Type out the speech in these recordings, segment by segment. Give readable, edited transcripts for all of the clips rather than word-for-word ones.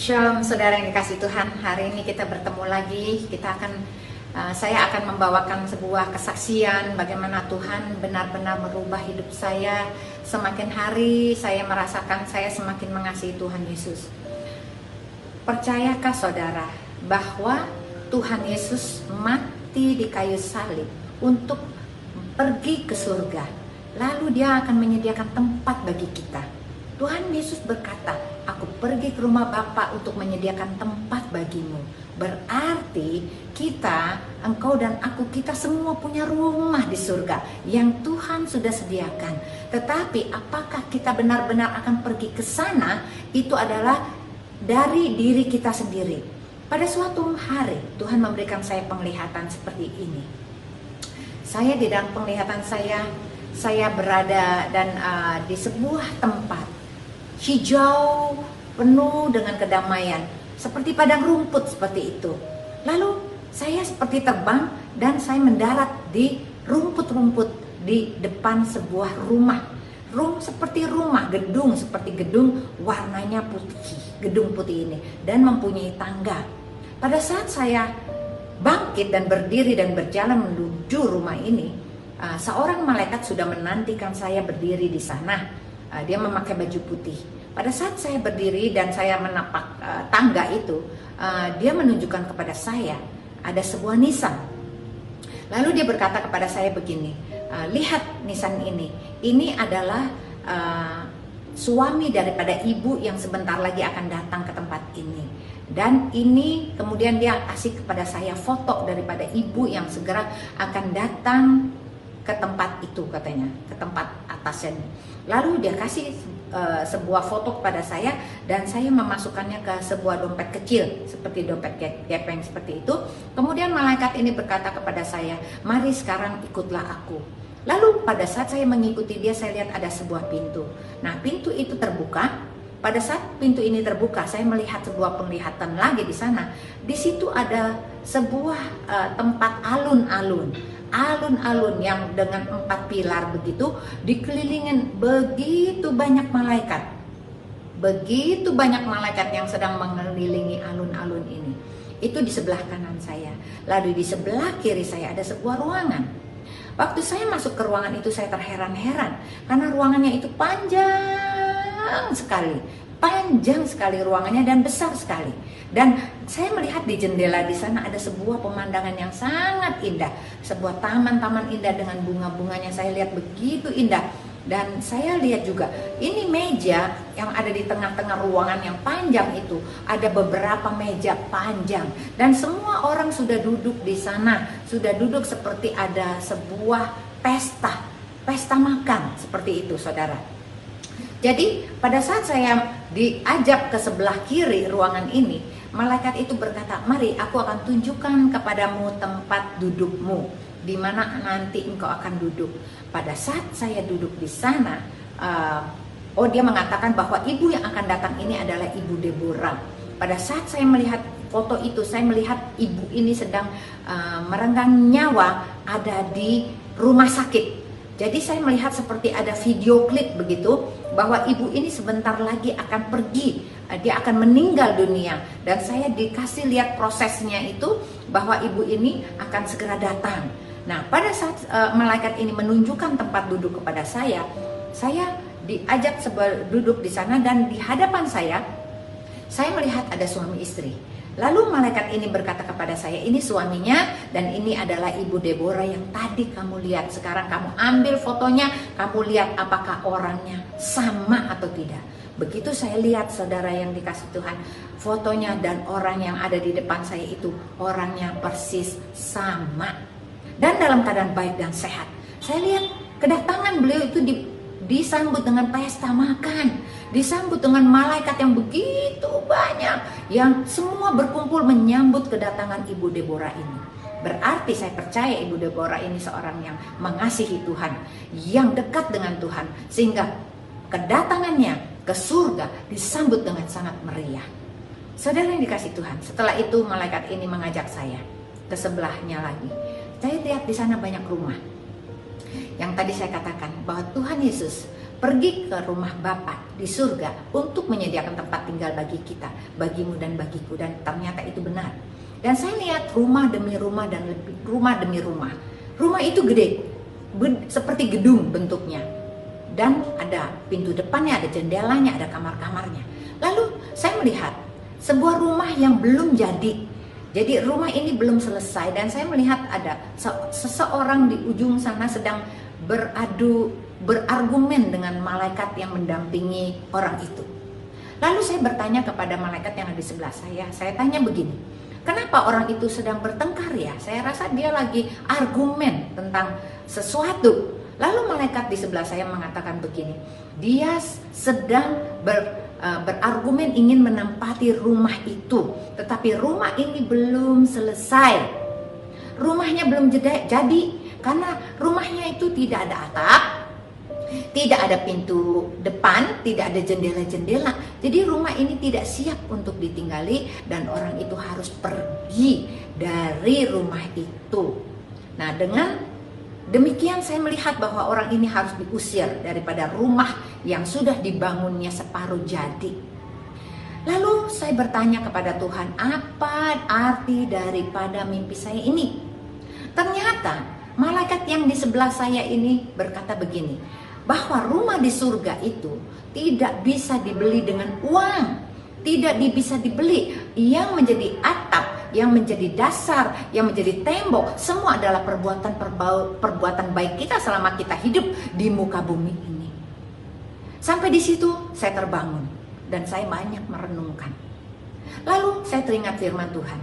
Shalom saudara yang dikasih Tuhan. Hari ini kita bertemu lagi. Saya akan membawakan sebuah kesaksian bagaimana Tuhan benar-benar merubah hidup saya. Semakin hari saya merasakan saya semakin mengasihi Tuhan Yesus. Percayakah saudara bahwa Tuhan Yesus mati di kayu salib untuk pergi ke surga, lalu Dia akan menyediakan tempat bagi kita. Tuhan Yesus berkata, aku pergi ke rumah Bapa untuk menyediakan tempat bagimu. Berarti engkau dan aku, kita semua punya rumah di surga yang Tuhan sudah sediakan. Tetapi apakah kita benar-benar akan pergi ke sana? Itu adalah dari diri kita sendiri. Pada suatu hari Tuhan memberikan saya penglihatan seperti ini. Saya di dalam penglihatan saya berada dan di sebuah tempat hijau, penuh dengan kedamaian, seperti padang rumput seperti itu. Lalu saya seperti terbang dan saya mendarat di rumput-rumput di depan sebuah rumah. Seperti rumah, gedung seperti gedung, warnanya putih, gedung putih ini, dan mempunyai tangga. Pada saat saya bangkit dan berdiri dan berjalan menuju rumah ini, seorang malaikat sudah menantikan saya berdiri di sana. Dia memakai baju putih. Pada saat saya berdiri dan saya menapak tangga itu, dia menunjukkan kepada saya ada sebuah nisan. Lalu dia berkata kepada saya begini, lihat nisan ini. Ini adalah suami daripada ibu yang sebentar lagi akan datang ke tempat ini. Dan ini kemudian dia kasih kepada saya foto daripada ibu yang segera akan datang ke tempat itu, katanya, ke tempat atasnya. Lalu dia kasih sebuah foto kepada saya dan saya memasukkannya ke sebuah dompet kecil seperti dompet gepeng seperti itu. Kemudian malaikat ini berkata kepada saya, mari sekarang ikutlah aku. Lalu pada saat saya mengikuti dia, saya lihat ada sebuah pintu. Nah, pintu itu terbuka. Pada saat pintu ini terbuka, saya melihat sebuah penglihatan lagi di sana. Di situ ada sebuah tempat alun-alun yang dengan 4 pilar begitu, dikelilingin begitu banyak malaikat. Begitu banyak malaikat yang sedang mengelilingi alun-alun ini. Itu di sebelah kanan saya. Lalu di sebelah kiri saya ada sebuah ruangan. Waktu saya masuk ke ruangan itu, saya terheran-heran karena ruangannya itu panjang sekali ruangannya dan besar sekali. Dan saya melihat di jendela di sana ada sebuah pemandangan yang sangat indah, sebuah taman-taman indah dengan bunga-bunganya. Saya lihat begitu indah. Dan saya lihat juga ini meja yang ada di tengah-tengah ruangan yang panjang itu, ada beberapa meja panjang dan semua orang sudah duduk di sana, sudah duduk seperti ada sebuah pesta makan seperti itu, saudara. Jadi pada saat saya diajak ke sebelah kiri ruangan ini, malaikat itu berkata, mari aku akan tunjukkan kepadamu tempat dudukmu, di mana nanti engkau akan duduk. Pada saat saya duduk di sana, dia mengatakan bahwa ibu yang akan datang ini adalah Ibu Deborah. Pada saat saya melihat foto itu, saya melihat ibu ini sedang merenggang nyawa ada di rumah sakit. Jadi saya melihat seperti ada video klip begitu, bahwa ibu ini sebentar lagi akan pergi, dia akan meninggal dunia. Dan saya dikasih lihat prosesnya itu, bahwa ibu ini akan segera datang. Nah, pada saat malaikat ini menunjukkan tempat duduk kepada saya diajak duduk di sana dan di hadapan saya melihat ada suami istri. Lalu malaikat ini berkata kepada saya, ini suaminya dan ini adalah Ibu Deborah yang tadi kamu lihat. Sekarang kamu ambil fotonya, kamu lihat apakah orangnya sama atau tidak. Begitu saya lihat, saudara yang dikasih Tuhan, fotonya dan orang yang ada di depan saya itu orangnya persis sama. Dan dalam keadaan baik dan sehat. Saya lihat kedatangan beliau itu disambut dengan pesta makan, disambut dengan malaikat yang begitu banyak, yang semua berkumpul menyambut kedatangan Ibu Deborah ini. Berarti saya percaya Ibu Deborah ini seorang yang mengasihi Tuhan, yang dekat dengan Tuhan, sehingga kedatangannya ke surga disambut dengan sangat meriah. Saudara yang dikasih Tuhan, setelah itu malaikat ini mengajak saya ke sebelahnya lagi. Saya lihat di sana banyak rumah. Yang tadi saya katakan bahwa Tuhan Yesus pergi ke rumah Bapa di surga untuk menyediakan tempat tinggal bagi kita, bagimu dan bagiku. Dan ternyata itu benar. Dan saya lihat rumah demi rumah dan rumah demi rumah. Rumah itu gede, seperti gedung bentuknya. Dan ada pintu depannya, ada jendelanya, ada kamar-kamarnya. Lalu saya melihat sebuah rumah yang belum jadi. Jadi rumah ini belum selesai, dan saya melihat ada seseorang di ujung sana sedang berargumen dengan malaikat yang mendampingi orang itu. Lalu saya bertanya kepada malaikat yang ada di sebelah saya tanya begini, kenapa orang itu sedang bertengkar ya? Saya rasa dia lagi argumen tentang sesuatu. Lalu malaikat di sebelah saya mengatakan begini, dia sedang berargumen ingin menempati rumah itu, tetapi rumah ini belum selesai. Rumahnya belum jadi karena rumahnya itu tidak ada atap, tidak ada pintu depan, tidak ada jendela-jendela. Jadi rumah ini tidak siap untuk ditinggali dan orang itu harus pergi dari rumah itu. Nah, dengan demikian saya melihat bahwa orang ini harus diusir daripada rumah yang sudah dibangunnya separuh jadi. Lalu saya bertanya kepada Tuhan, apa arti daripada mimpi saya ini? Ternyata malaikat yang di sebelah saya ini berkata begini, bahwa rumah di surga itu tidak bisa dibeli dengan uang, tidak bisa dibeli. Yang menjadi atap, yang menjadi dasar, yang menjadi tembok, semua adalah perbuatan baik kita selama kita hidup di muka bumi ini. Sampai di situ saya terbangun dan saya banyak merenungkan. Lalu saya teringat firman Tuhan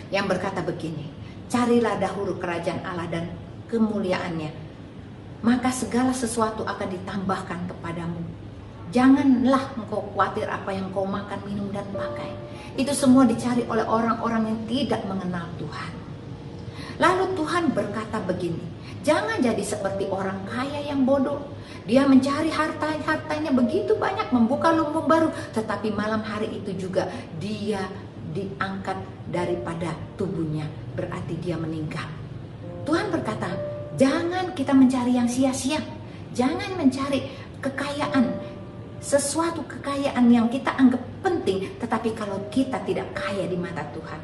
yang berkata begini, carilah dahulu kerajaan Allah dan kemuliaannya, maka segala sesuatu akan ditambahkan kepadamu. Janganlah engkau khawatir apa yang kau makan, minum, dan pakai. Itu semua dicari oleh orang-orang yang tidak mengenal Tuhan. Lalu Tuhan berkata begini, jangan jadi seperti orang kaya yang bodoh. Dia mencari hartanya begitu banyak, membuka lumbung baru, tetapi malam hari itu juga dia diangkat daripada tubuhnya, berarti dia meninggal. Tuhan berkata, jangan kita mencari yang sia-sia, jangan mencari kekayaan, sesuatu kekayaan yang kita anggap penting, tetapi kalau kita tidak kaya di mata Tuhan.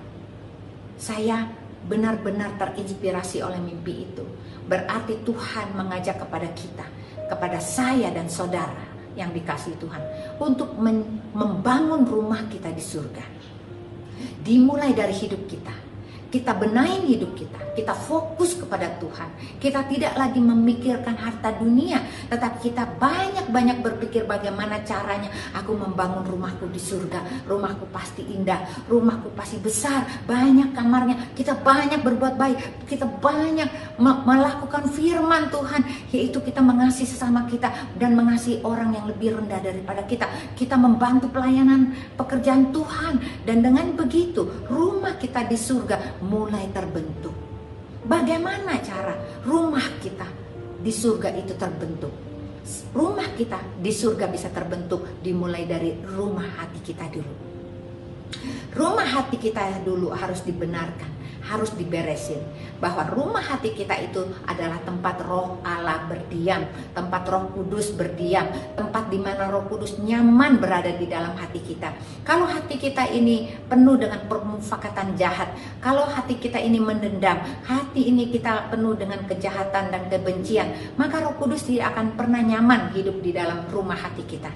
Saya benar-benar terinspirasi oleh mimpi itu. Berarti Tuhan mengajak kepada kita, kepada saya dan saudara yang dikasihi Tuhan, untuk membangun rumah kita di surga. Dimulai dari hidup kita. Kita benahin hidup kita fokus kepada Tuhan. Kita tidak lagi memikirkan harta dunia, tetapi kita banyak-banyak berpikir bagaimana caranya aku membangun rumahku di surga. Rumahku pasti indah, rumahku pasti besar, banyak kamarnya. Kita banyak berbuat baik, kita banyak melakukan firman Tuhan, yaitu kita mengasihi sesama kita dan mengasihi orang yang lebih rendah daripada kita. Kita membantu pelayanan pekerjaan Tuhan, dan dengan begitu rumah kita di surga mulai terbentuk. Bagaimana cara rumah kita di surga itu terbentuk? Rumah kita di surga bisa terbentuk dimulai dari rumah hati kita dulu. Rumah hati kita dulu harus dibenarkan, harus diberesin, bahwa rumah hati kita itu adalah tempat Roh Allah berdiam, tempat Roh Kudus berdiam, tempat di mana Roh Kudus nyaman berada di dalam hati kita. Kalau hati kita ini penuh dengan permufakatan jahat, kalau hati kita ini mendendam, hati ini kita penuh dengan kejahatan dan kebencian, maka Roh Kudus tidak akan pernah nyaman hidup di dalam rumah hati kita.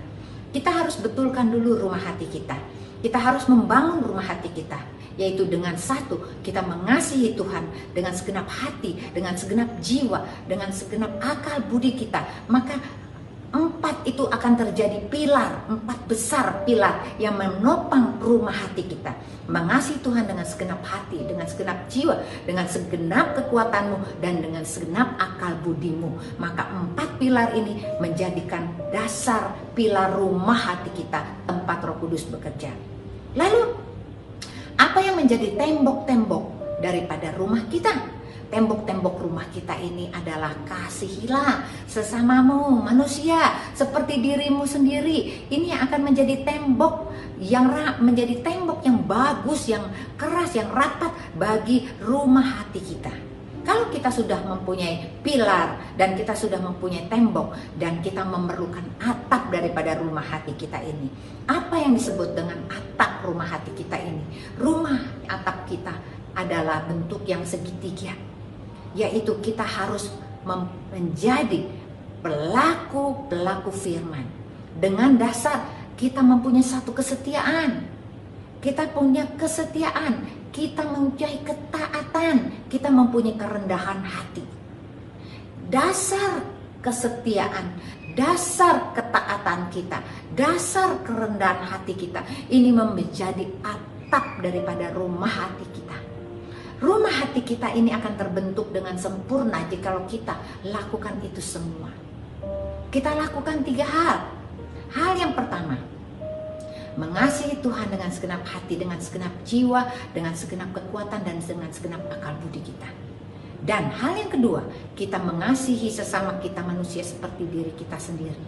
Kita harus betulkan dulu rumah hati kita. Kita harus membangun rumah hati kita, yaitu dengan satu, kita mengasihi Tuhan dengan segenap hati, dengan segenap jiwa, dengan segenap akal budi kita. Maka 4 itu akan terjadi pilar, 4 besar pilar yang menopang rumah hati kita. Mengasihi Tuhan dengan segenap hati, dengan segenap jiwa, dengan segenap kekuatanmu, dan dengan segenap akal budimu. Maka 4 pilar ini menjadikan dasar pilar rumah hati kita, tempat Roh Kudus bekerja. Lalu, apa yang menjadi tembok-tembok daripada rumah kita? Tembok-tembok rumah kita ini adalah kasihilah sesamamu manusia seperti dirimu sendiri. Ini yang akan menjadi tembok yang menjadi tembok yang bagus, yang keras, yang rapat bagi rumah hati kita. Kalau kita sudah mempunyai pilar dan kita sudah mempunyai tembok dan kita memerlukan atap daripada rumah hati kita ini. Apa yang disebut dengan atap rumah hati kita ini? Rumah atap kita adalah bentuk yang segitiga, yaitu kita harus menjadi pelaku firman. Dengan dasar kita mempunyai satu kesetiaan. Kita punya kesetiaan, kita mempunyai ketaatan, kita mempunyai kerendahan hati. Dasar kesetiaan, dasar ketaatan kita, dasar kerendahan hati kita, ini menjadi atap daripada rumah hati kita. Rumah hati kita ini akan terbentuk dengan sempurna jikalau kita lakukan itu semua. Kita lakukan 3 hal. Hal yang pertama, mengasihi Tuhan dengan segenap hati, dengan segenap jiwa, dengan segenap kekuatan, dan dengan segenap akal budi kita. Dan hal yang kedua, kita mengasihi sesama kita manusia seperti diri kita sendiri.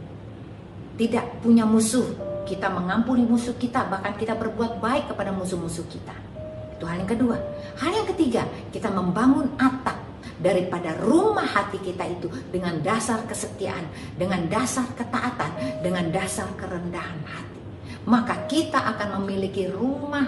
Tidak punya musuh, kita mengampuni musuh kita, bahkan kita berbuat baik kepada musuh-musuh kita. Itu hal yang kedua. Hal yang ketiga, kita membangun atap daripada rumah hati kita itu dengan dasar kesetiaan, dengan dasar ketaatan, dengan dasar kerendahan hati. Maka kita akan memiliki rumah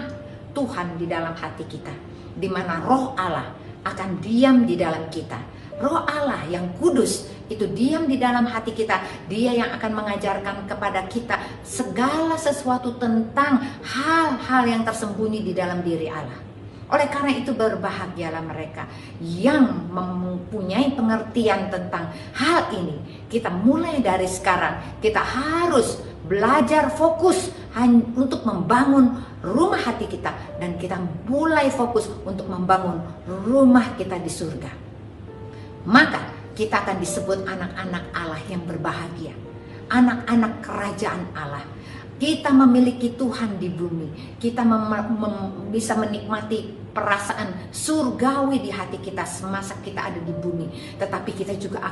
Tuhan di dalam hati kita, di mana Roh Allah akan diam di dalam kita. Roh Allah yang kudus itu diam di dalam hati kita. Dia yang akan mengajarkan kepada kita segala sesuatu tentang hal-hal yang tersembunyi di dalam diri Allah. Oleh karena itu berbahagialah mereka yang mempunyai pengertian tentang hal ini. Kita mulai dari sekarang, kita harus belajar fokus untuk membangun rumah hati kita. Dan kita mulai fokus untuk membangun rumah kita di surga. Maka kita akan disebut anak-anak Allah yang berbahagia, anak-anak kerajaan Allah. Kita memiliki Tuhan di bumi. Kita bisa menikmati perasaan surgawi di hati kita semasa kita ada di bumi. Tetapi kita juga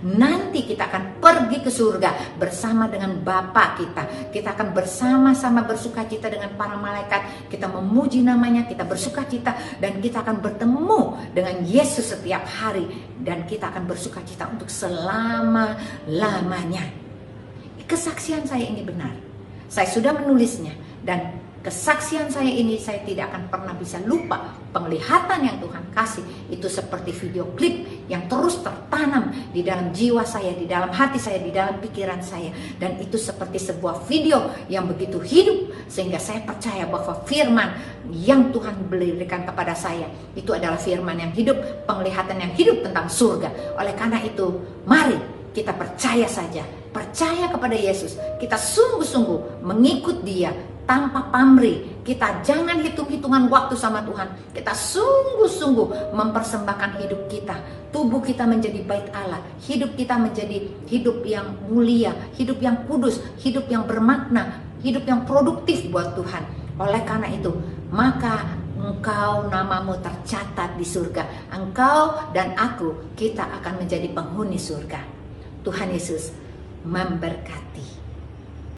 nanti kita akan pergi ke surga bersama dengan Bapa kita. Kita akan bersama-sama bersukacita dengan para malaikat. Kita memuji namanya, kita bersukacita, dan kita akan bertemu dengan Yesus setiap hari. Dan kita akan bersukacita untuk selama-lamanya. Kesaksian saya ini benar. Saya sudah menulisnya, dan kesaksian saya ini saya tidak akan pernah bisa lupa. Penglihatan yang Tuhan kasih itu seperti video klip yang terus tertanam di dalam jiwa saya, di dalam hati saya, di dalam pikiran saya. Dan itu seperti sebuah video yang begitu hidup, sehingga saya percaya bahwa firman yang Tuhan berikan kepada saya itu adalah firman yang hidup, penglihatan yang hidup tentang surga. Oleh karena itu, mari kita percaya saja, percaya kepada Yesus. Kita sungguh-sungguh mengikut Dia tanpa pamrih. Kita jangan hitung-hitungan waktu sama Tuhan. Kita sungguh-sungguh mempersembahkan hidup kita. Tubuh kita menjadi bait Allah. Hidup kita menjadi hidup yang mulia, hidup yang kudus, hidup yang bermakna, hidup yang produktif buat Tuhan. Oleh karena itu, maka engkau namamu tercatat di surga. Engkau dan aku, kita akan menjadi penghuni surga. Tuhan Yesus memberkati.